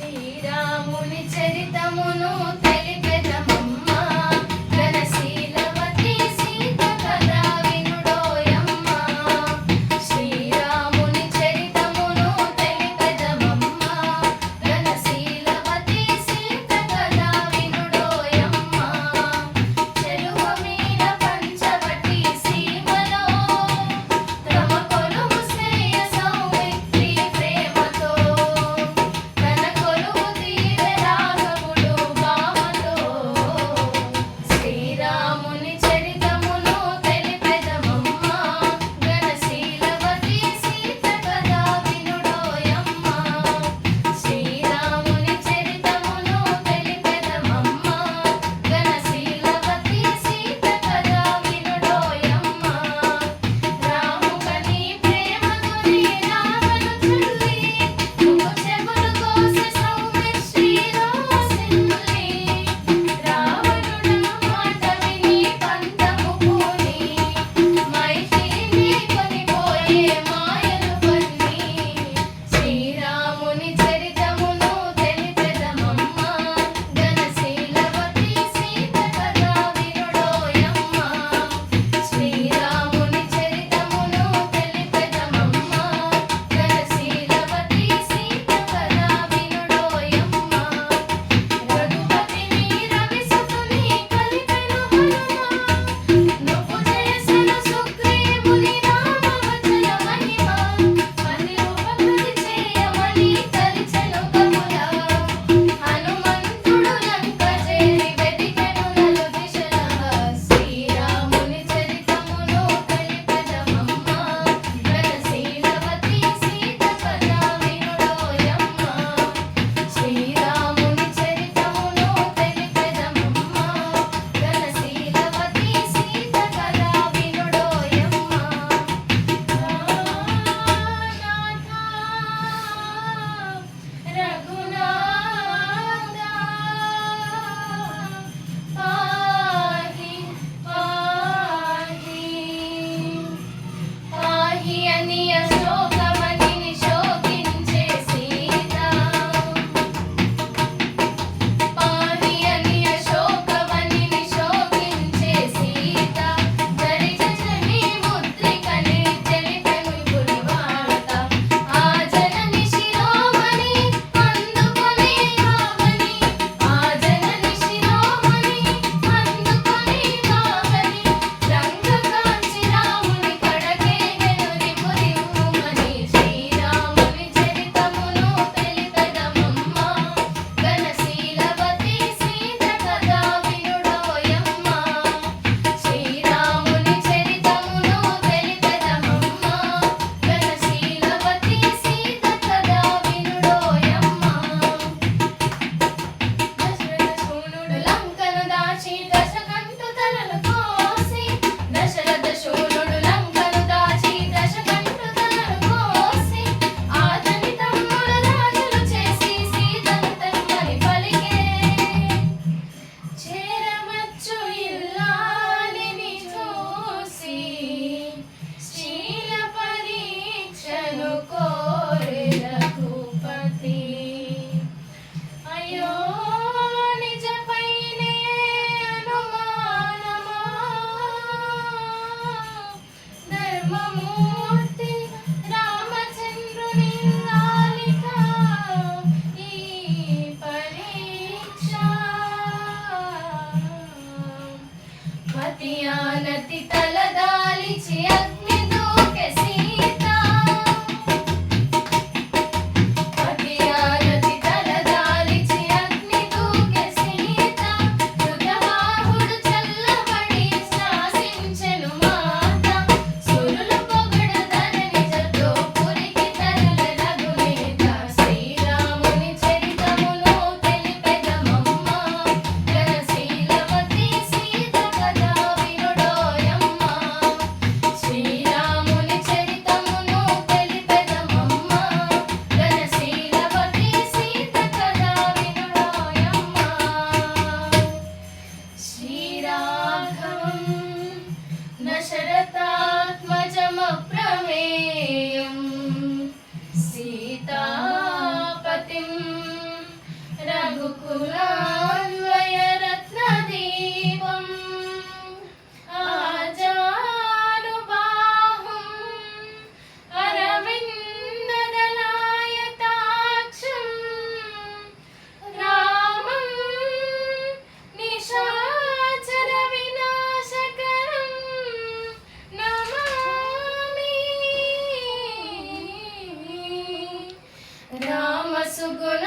శ్రీరాముని చరితమును తెలిపెదమమ్మ ఘనశీలవతి సీత కథ వినుడోయమ్మ. శ్రీరాముని చరితమును తెలిపెదమమ్మ ఘనశీలవతి సీత కథ వినుడోయమ్మ. చెలువ మీద పంచవటి సీమలో తమ కొలువు శ్రేయ సౌమిత్రి ప్రేమతో తన కొలువు తీరె రాఘవుడు భామతో. శ్రీరాముని చరితమును తెలిపెదమమ్మ ఘనశీలవతి సీత కథ వినుడోయమ్మ. శ్రీరాముని చరితమును తెలిపెదమమ్మ ఘనశీలవతి సీత కథ వినుడోయమ్మ. రాముకని ప్రేమ గురి రావణు చుల్లి ముక్కు చెవులు కోసి సౌమిత్రి రోసిల్లి. రావణుడా మాట విని పంతము పూని మైథిలిని కొనిపోయే మాయలు పన్ని. శ్రీరాముని చరితమును తెలిపెదమమ్మ ఘనశీలవతి సీత కథ వినుడోయమ్మ. శ్రీరాముని చరితమును తెలిపెదమమ్మ ఘనశీలవతి సీత కథ వినుడోయమ్మ. రఘుపతిని రవిసుతుని కలిపెను హనుమ నువ్వు చేసెను సుగ్రీవుని రామవచన మహిమ. పనిరూపకృతి చేయమని తలిచెను కముల హనుమంతుడు లంక చేరి వెదికెను నలు దిశల. శ్రీరాముని చరితమును తెలిపెదమమ్మ ఘనశీలవతి సీత కథ వినుడోయమ్మ. శ్రీరాముని చరితమును తెలిపెదమమ్మ ఘనశీలవతి సీత కథ వినుడోయమ్మ. రఘునాథ పాహి పాహి పాహి అని అశోకవనిని శోకించే సీత. పాహి అని అశోకవనిని శోకించే సీత. దరిజని ముద్రికని తెలిపెను గురువార్త. ఆ జనని శిరోమణి అందుకొని కావని. ఆ జనని శిరోమణి అందుకొని కావని. రంగకాంచి రాముని కడకేగెను రిపురిమ్ముమని. శ్రీరాముని చరితమును తెలిపెదమమ్మ ఘనశీలవతి సీత కథ వినుడోయమ్మ. శ్రీరాముని చరితమును తెలిపెదమమ్మ ఘనశీలవతి సీత కథ వినుడోయమ్మ. దశరథశూనుడు లంకను దాచి దశకంఠు తలలు కోసి. దశరథశూనుడు లంకను దాచి దశకంఠు తలలు కోసి. ఆతని తమ్ముడు రాజులు చేసి సీతను తెమ్మని పలికే. చేరవచ్చు ఇల్లాలిని చూసి శీల పరీక్షను కోరె రఘుపతి. అయ్యో నిజపైనే అనుమానమా ధర్మమూర్తి రామచంద్రుని లాలిక ఈ పరీక్ష. పతియానతి తలదాలిచి అగ్ని దూకె సీత. పతియానతి తలదాలిచి అగ్ని దూకె సీత. రుద్రబాహుడు చల్లబడి శాసించెను మాత. సురులు పొగడు ధరణిజతో పురికి తరలి రఘునేత. శ్రీరాముని చరితమును తెలిపెదమమ్మ ఘనశీలవతి సీత కథ వినుడోయమ్మ. శ్రీరాముని చరితమును తెలిపెదమమ్మ ఘనశీలవతి సీత కథ వినుడోయమ్మ. శ్రీరాఘవం దశరథాత్మజమప్రమేయం సీతాపతిం कुलान्वयरत्नदीपम् आजानुबाहुम् अरविन्ददलायताक्षम् रामं निशाचरविनाशकरं नमामि रामसुगुण